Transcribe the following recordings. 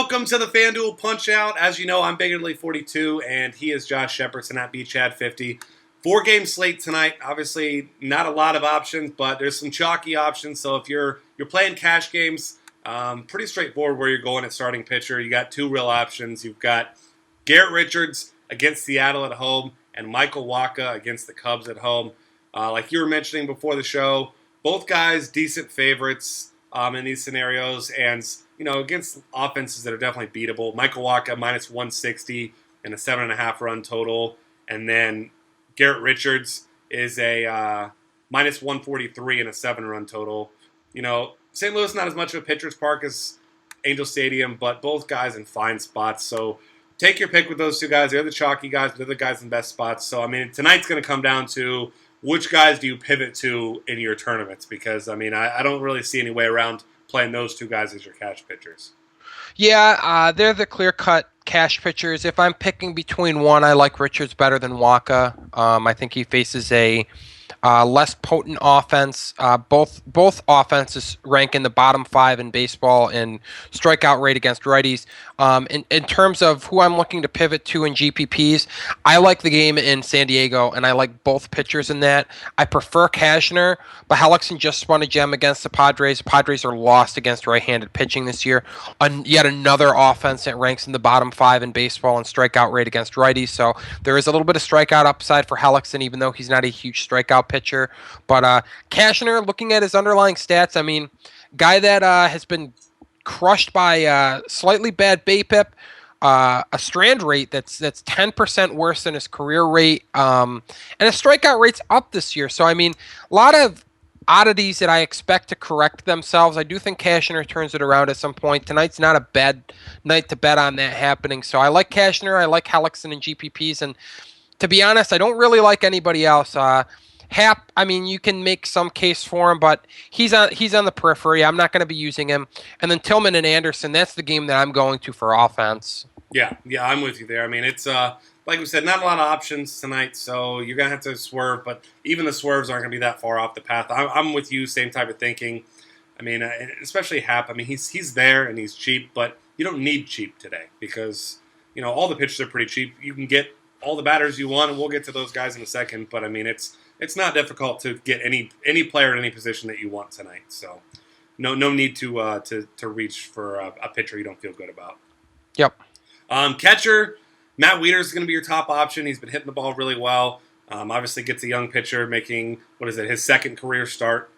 Welcome to the FanDuel Punch-Out. As you know, I'm Biggerly42, and he is Josh Shepardson at BChad50. 4-game slate tonight. Obviously, not a lot of options, but there's some chalky options. So if you're playing cash games, pretty straightforward where you're going at starting pitcher. You got two real options. You've got Garrett Richards against Seattle at home, and Michael Wacha against the Cubs at home. Like you were mentioning before the show, both guys decent favorites in these scenarios, and against offenses that are definitely beatable. Michael Wacha minus 160 and a 7.5 run total, and then Garrett Richards is a minus 143 and a 7 run total. St. Louis not as much of a pitcher's park as Angel Stadium, but both guys in fine spots. So take your pick with those two guys. They're the chalky guys, but they're the guys in the best spots. So tonight's going to come down to which guys do you pivot to in your tournaments, because I don't really see any way around playing those two guys as your cash pitchers. Yeah, they're the clear-cut cash pitchers. If I'm picking between one, I like Richards better than Wacha. I think he faces a less potent offense. Both offenses rank in the bottom 5 in baseball in strikeout rate against righties. In terms of who I'm looking to pivot to in GPPs, I like the game in San Diego, and I like both pitchers in that. I prefer Cashner, but Hellickson just spun a gem against the Padres. The Padres are lost against right-handed pitching this year. Yet another offense that ranks in the bottom 5 in baseball in strikeout rate against righties. So there is a little bit of strikeout upside for Hellickson, even though he's not a huge strikeout pitcher. But Cashner, looking at his underlying stats, guy that has been crushed by slightly bad BABIP, a strand rate that's 10% worse than his career rate, and his strikeout rate's up this year. So a lot of oddities that I expect to correct themselves. I do think Cashner turns it around at some point. Tonight's not a bad night to bet on that happening. So I like Cashner, I like Hellickson in GPPs, and to be honest, I don't really like anybody else. Hap, you can make some case for him, but he's on the periphery. I'm not going to be using him. And then Tillman and Anderson, that's the game that I'm going to for offense. Yeah, I'm with you there. It's like we said, not a lot of options tonight, so you're going to have to swerve, but even the swerves aren't going to be that far off the path. I'm with you, same type of thinking. Especially Hap. He's there and he's cheap, but you don't need cheap today because, all the pitchers are pretty cheap. You can get all the batters you want, and we'll get to those guys in a second, but it's not difficult to get any player in any position that you want tonight. So no need to reach for a pitcher you don't feel good about. Yep. Catcher, Matt Wieters is going to be your top option. He's been hitting the ball really well. Obviously gets a young pitcher making, his second career start.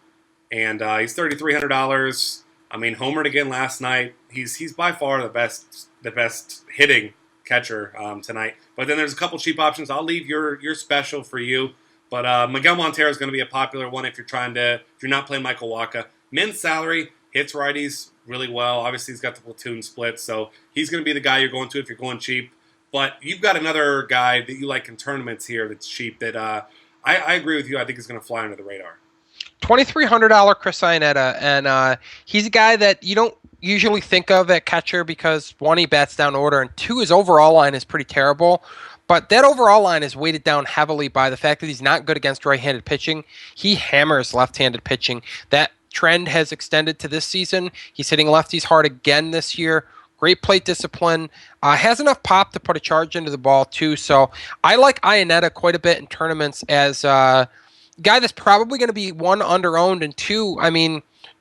And he's $3,300. Homered again last night. He's by far the best hitting catcher tonight. But then there's a couple cheap options. I'll leave your special for you. But Miguel Montero is going to be a popular one if you're not playing Michael Wacha. Men's salary, hits righties really well. Obviously, he's got the platoon split, so he's going to be the guy you're going to if you're going cheap. But you've got another guy that you like in tournaments here that's cheap that I agree with you. I think is going to fly under the radar. $2,300 Chris Iannetta, and he's a guy that you don't usually think of at catcher because, one, he bats down order, and two, his overall line is pretty terrible. But that overall line is weighted down heavily by the fact that he's not good against right-handed pitching. He hammers left-handed pitching. That trend has extended to this season. He's hitting lefties hard again this year. Great plate discipline. Has enough pop to put a charge into the ball, too. So I like Iannetta quite a bit in tournaments as a guy that's probably going to be, one, under-owned, and two,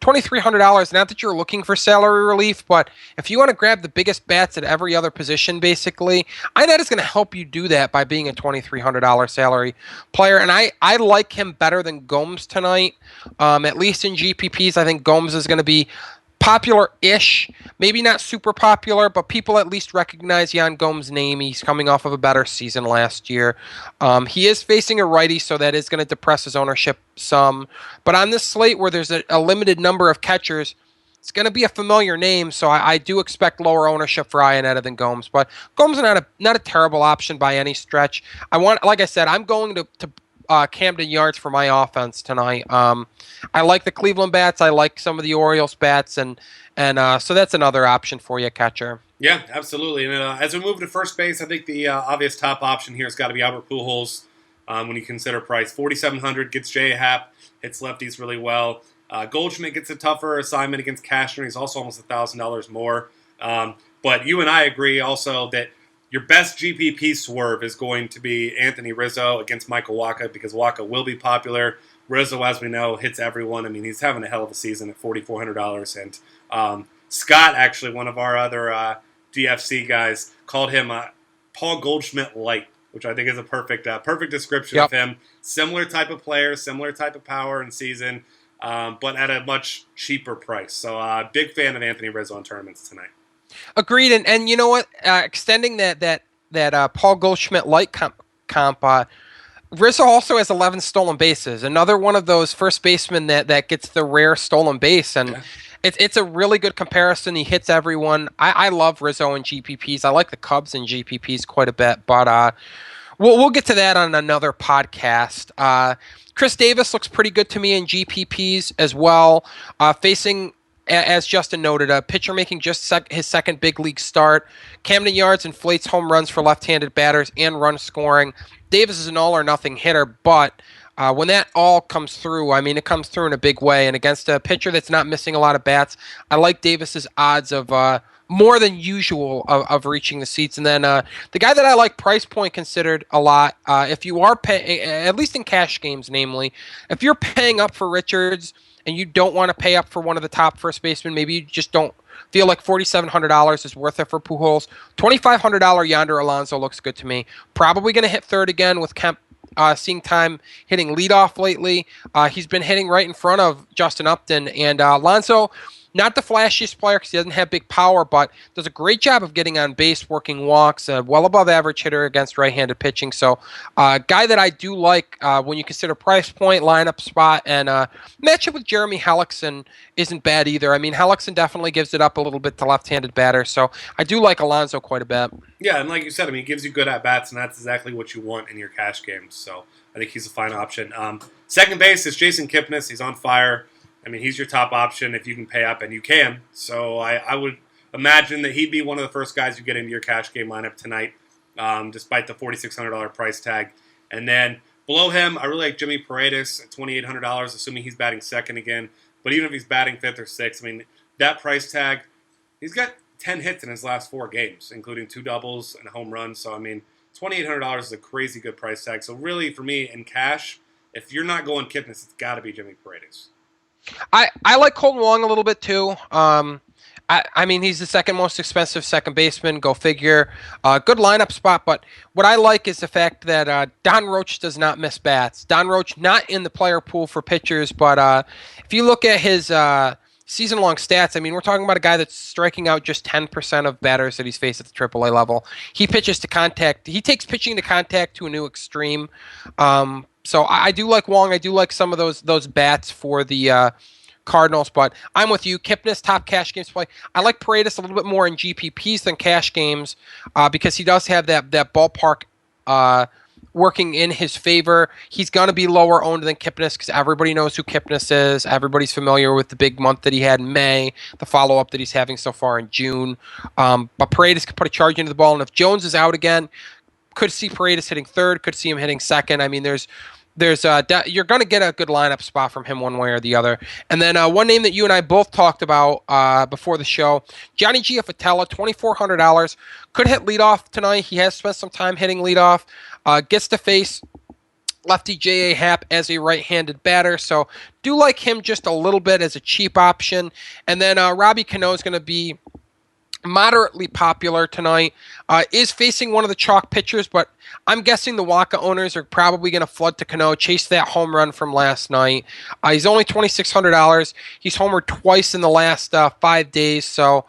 $2,300, not that you're looking for salary relief, but if you want to grab the biggest bats at every other position, basically, Iannetta is going to help you do that by being a $2,300 salary player, and I like him better than Gomes tonight, at least in GPPs. I think Gomes is going to be popular-ish, maybe not super popular, but people at least recognize Yan Gomes' name. He's coming off of a better season last year. He is facing a righty, so that is going to depress his ownership some. But on this slate where there's a limited number of catchers, it's going to be a familiar name, so I do expect lower ownership for Iannetta than Gomes. But Gomes is not a terrible option by any stretch. Like I said, I'm going to Camden Yards for my offense tonight. I like the Cleveland bats. I like some of the Orioles bats, and so that's another option for you, catcher. Yeah, absolutely. And as we move to first base, I think the obvious top option here has got to be Albert Pujols when you consider price. $4,700 gets J. Happ, hits lefties really well. Goldschmidt gets a tougher assignment against Cashner. He's also almost $1,000 more. But you and I agree also that your best GPP swerve is going to be Anthony Rizzo against Michael Wacha because Wacha will be popular. Rizzo, as we know, hits everyone. I mean, he's having a hell of a season at $4,400. And Scott, actually, one of our other DFC guys, called him Paul Goldschmidt Light, which I think is a perfect description of him. Similar type of player, similar type of power and season, but at a much cheaper price. So big fan of Anthony Rizzo in tournaments tonight. Agreed, and you know what? Extending that Paul Goldschmidt light comp, Rizzo also has 11 stolen bases. Another one of those first basemen that gets the rare stolen base, and it's a really good comparison. He hits everyone. I love Rizzo in GPPs. I like the Cubs in GPPs quite a bit, but we'll get to that on another podcast. Chris Davis looks pretty good to me in GPPs as well, facing, as Justin noted, a pitcher making just his second big league start. Camden Yards inflates home runs for left-handed batters and run scoring. Davis is an all-or-nothing hitter, but when that all comes through, I mean, it comes through in a big way. And against a pitcher that's not missing a lot of bats, I like Davis's odds of more than usual of reaching the seats. And then the guy that I like, price point considered a lot, if you are paying, at least in cash games, namely, if you're paying up for Richards and you don't want to pay up for one of the top first basemen, maybe you just don't feel like $4,700 is worth it for Pujols. $2,500 Yonder Alonso looks good to me. Probably going to hit third again with Kemp seeing time hitting leadoff lately. He's been hitting right in front of Justin Upton. And Alonso, not the flashiest player because he doesn't have big power, but does a great job of getting on base, working walks, well above average hitter against right-handed pitching. So guy that I do like when you consider price point, lineup spot, and matchup with Jeremy Hellickson isn't bad either. I mean, Hellickson definitely gives it up a little bit to left-handed batters, so I do like Alonso quite a bit. Yeah, and like you said, I mean, he gives you good at-bats, and that's exactly what you want in your cash games. So I think he's a fine option. Second base is Jason Kipnis. He's on fire. I mean, he's your top option if you can pay up, and you can. So I would imagine that he'd be one of the first guys you get into your cash game lineup tonight, despite the $4,600 price tag. And then below him, I really like Jimmy Paredes at $2,800, assuming he's batting second again. But even if he's batting fifth or sixth, I mean, that price tag, he's got 10 hits in his last 4 games, including 2 doubles and a home run. So, I mean, $2,800 is a crazy good price tag. So, really, for me, in cash, if you're not going Kipnis, it's got to be Jimmy Paredes. I like Colton Wong a little bit too. I mean, he's the second most expensive second baseman. Go figure. Good lineup spot. But what I like is the fact that Don Roach does not miss bats. Don Roach not in the player pool for pitchers, but if you look at his season-long stats, I mean, we're talking about a guy that's striking out just 10% of batters that he's faced at the AAA level. He pitches to contact. He takes pitching to contact to a new extreme. So I do like Wong. I do like some of those bats for the Cardinals, but I'm with you. Kipnis, top cash games play. I like Paredes a little bit more in GPPs than cash games because he does have that ballpark working in his favor. He's going to be lower owned than Kipnis because everybody knows who Kipnis is. Everybody's familiar with the big month that he had in May, the follow-up that he's having so far in June. But Paredes can put a charge into the ball, and if Jones is out again, could see Paredes hitting third, could see him hitting second. I mean, there's you're going to get a good lineup spot from him one way or the other. And then one name that you and I both talked about before the show, Johnny Giaffatella, $2,400, could hit leadoff tonight. He has spent some time hitting leadoff. Gets to face lefty J.A. Happ as a right-handed batter, so do like him just a little bit as a cheap option. And then Robbie Cano is going to be moderately popular tonight, is facing one of the chalk pitchers, but I'm guessing the Waka owners are probably going to flood to Cano, chase that home run from last night. He's only $2,600. He's homered twice in the last 5 days, so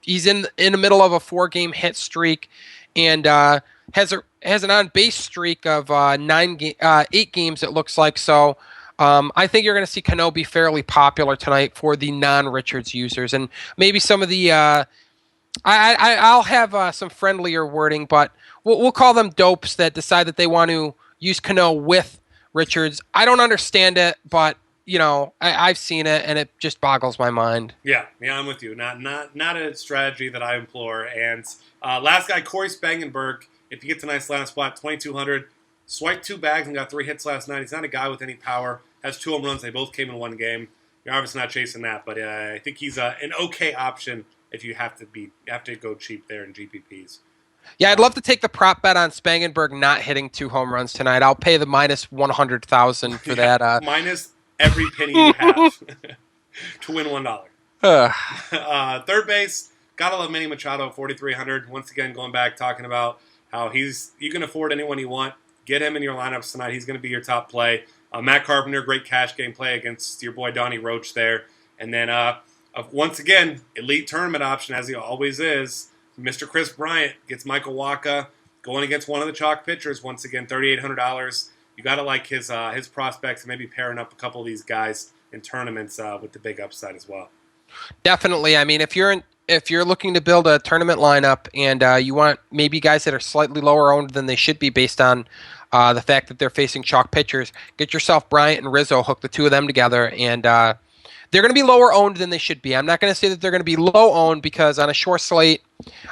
he's in the middle of a 4-game hit streak and has an on-base streak of 8 games, it looks like, so I think you're going to see Cano be fairly popular tonight for the non-Richards users, and maybe some of the I'll have some friendlier wording, but we'll call them dopes that decide that they want to use Cano with Richards. I don't understand it, but you know I've seen it, and it just boggles my mind. Yeah, I'm with you. Not a strategy that I implore. And last guy, Corey Spangenberg. If you get tonight's lineup spot, $2,200. Swiped 2 bags and got 3 hits last night. He's not a guy with any power. Has 2 home runs. They both came in one game. You're obviously not chasing that, but I think he's an okay option if you have to go cheap there in GPPs. Yeah, I'd love to take the prop bet on Spangenberg not hitting 2 home runs tonight. I'll pay the minus 100,000 for Yeah, that. minus every penny you have to win $1. Third base, gotta love Manny Machado, 4,300. Once again, going back talking about how you can afford anyone you want. Get him in your lineups tonight. He's going to be your top play. Matt Carpenter, great cash game play against your boy Donnie Roach there. And then once again, elite tournament option as he always is. Mr. Chris Bryant gets Michael Wacha going against one of the chalk pitchers. Once again, $3,800. You got to like his prospects and maybe pairing up a couple of these guys in tournaments with the big upside as well. Definitely. I mean, if you're looking to build a tournament lineup and you want maybe guys that are slightly lower owned than they should be based on the fact that they're facing chalk pitchers, get yourself Bryant and Rizzo, hook the two of them together, and they're going to be lower owned than they should be. I'm not going to say that they're going to be low owned because on a short slate,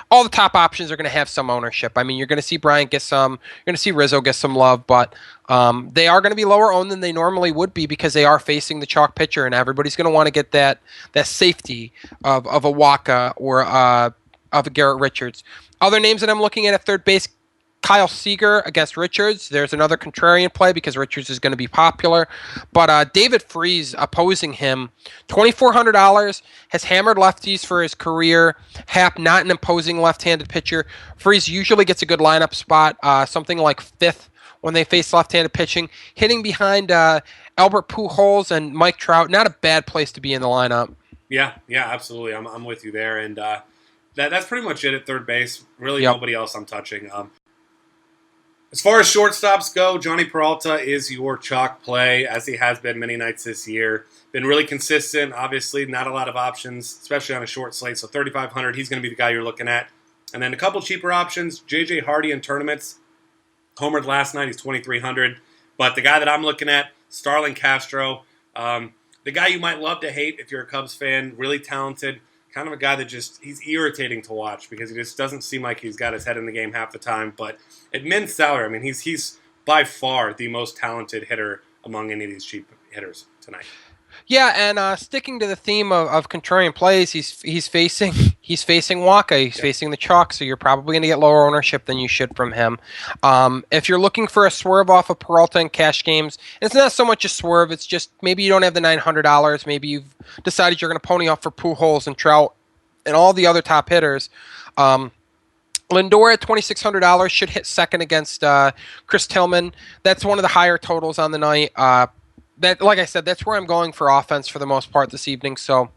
all the top options are going to have some ownership. I mean, you're going to see Bryant get some, you're going to see Rizzo get some love, but they are going to be lower owned than they normally would be because they are facing the chalk pitcher, and everybody's going to want to get that safety of a Wacha or of a Garrett Richards. Other names that I'm looking at third base, Kyle Seager against Richards. There's another contrarian play because Richards is going to be popular. But David Freese opposing him, $2,400, has hammered lefties for his career. Happ, not an imposing left-handed pitcher. Freese usually gets a good lineup spot, something like fifth when they face left-handed pitching. Hitting behind Albert Pujols and Mike Trout, not a bad place to be in the lineup. Yeah, absolutely. I'm with you there. And that's pretty much it at third base. Really nobody else I'm touching. As far as shortstops go, Johnny Peralta is your chalk play, as he has been many nights this year. Been really consistent, obviously, not a lot of options, especially on a short slate. So 3,500, he's going to be the guy you're looking at. And then a couple cheaper options, J.J. Hardy in tournaments. Homered last night, he's 2,300. But the guy that I'm looking at, Starlin Castro, the guy you might love to hate if you're a Cubs fan, really talented. Kind of a guy that he's irritating to watch because he just doesn't seem like he's got his head in the game half the time. But at men's salary, I mean, he's by far the most talented hitter among any of these cheap hitters tonight. Yeah, and sticking to the theme of contrarian plays, he's facing Wacha, he's facing the chalk, so you're probably going to get lower ownership than you should from him. If you're looking for a swerve off of Peralta in cash games, it's not so much a swerve, it's just maybe you don't have the $900, maybe you've decided you're going to pony off for Pujols and Trout and all the other top hitters. Lindor at $2,600 should hit second against Chris Tillman. That's one of the higher totals on the night. Like I said, that's where I'm going for offense for the most part this evening. So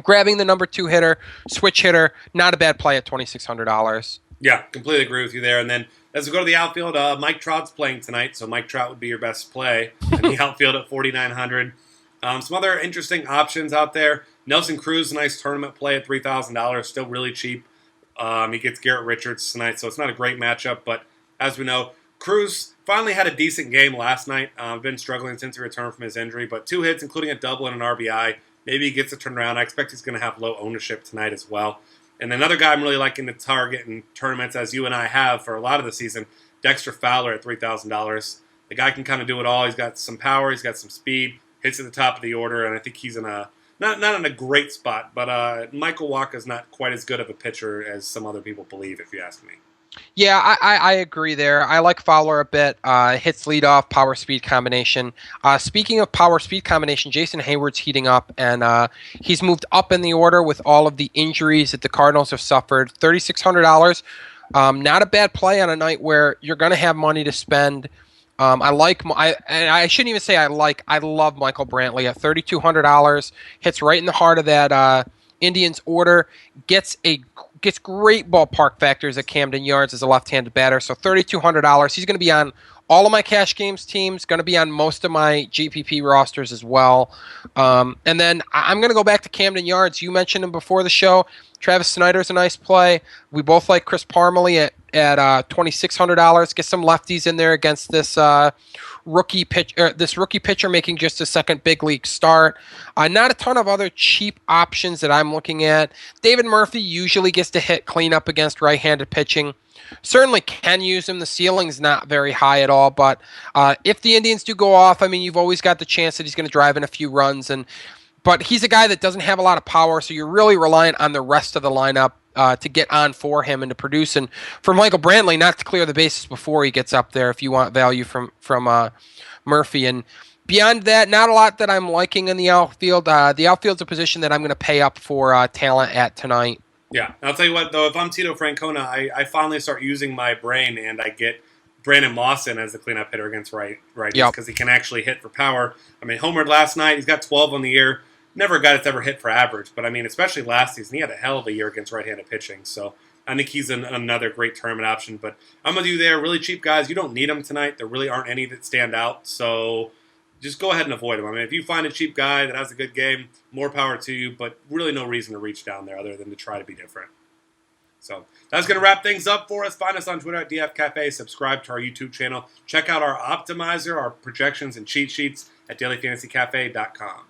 grabbing the number 2 hitter, switch hitter, not a bad play at $2,600. Yeah, completely agree with you there. And then as we go to the outfield, Mike Trout's playing tonight, so Mike Trout would be your best play in the outfield at $4,900. Some other interesting options out there. Nelson Cruz, nice tournament play at $3,000, still really cheap. He gets Garrett Richards tonight, so it's not a great matchup. But as we know, Cruz finally had a decent game last night. Been struggling since he returned from his injury, but 2 hits, including a double and an RBI. Maybe he gets a turnaround. I expect he's going to have low ownership tonight as well. And another guy I'm really liking to target in tournaments, as you and I have for a lot of the season, Dexter Fowler at $3,000. The guy can kind of do it all. He's got some power. He's got some speed. Hits at the top of the order, and I think he's in a not in a great spot, but Michael Wacha is not quite as good of a pitcher as some other people believe, if you ask me. Yeah, I agree there. I like Fowler a bit. Hits leadoff, power speed combination. Speaking of power speed combination, Jason Hayward's heating up, and he's moved up in the order with all of the injuries that the Cardinals have suffered. $3,600. Not a bad play on a night where you're going to have money to spend. I shouldn't even say I love Michael Brantley at $3,200. Hits right in the heart of that Indians order. Gets great ballpark factors at Camden Yards as a left-handed batter. So $3,200. He's going to be on all of my cash games teams. Going to be on most of my GPP rosters as well. And then I'm going to go back to Camden Yards. You mentioned him before the show. Travis Snyder's a nice play. We both like Chris Parmelee at $2,600. Get some lefties in there against this rookie pitcher making just a second big league start. Not a ton of other cheap options that I'm looking at. David Murphy usually gets to hit cleanup against right-handed pitching. Certainly can use him. The ceiling's not very high at all, but if the Indians do go off, I mean, you've always got the chance that he's going to drive in a few runs. but he's a guy that doesn't have a lot of power, so you're really reliant on the rest of the lineup to get on for him and to produce. And for Michael Brantley, not to clear the bases before he gets up there if you want value from Murphy. And beyond that, not a lot that I'm liking in the outfield. The outfield's a position that I'm going to pay up for talent at tonight. Yeah, I'll tell you what, though, if I'm Tito Francona, I finally start using my brain and I get Brandon Lawson as the cleanup hitter against righties because he can actually hit for power. I mean, homered last night. He's got 12 on the year. Never a guy that's ever hit for average, but I mean, especially last season, he had a hell of a year against right-handed pitching. So I think he's another great tournament option. But I'm with you there. Really cheap guys. You don't need them tonight. There really aren't any that stand out. So just go ahead and avoid them. I mean, if you find a cheap guy that has a good game, more power to you, but really no reason to reach down there other than to try to be different. So that's going to wrap things up for us. Find us on Twitter at DF Cafe. Subscribe to our YouTube channel. Check out our optimizer, our projections, and cheat sheets at dailyfantasycafe.com.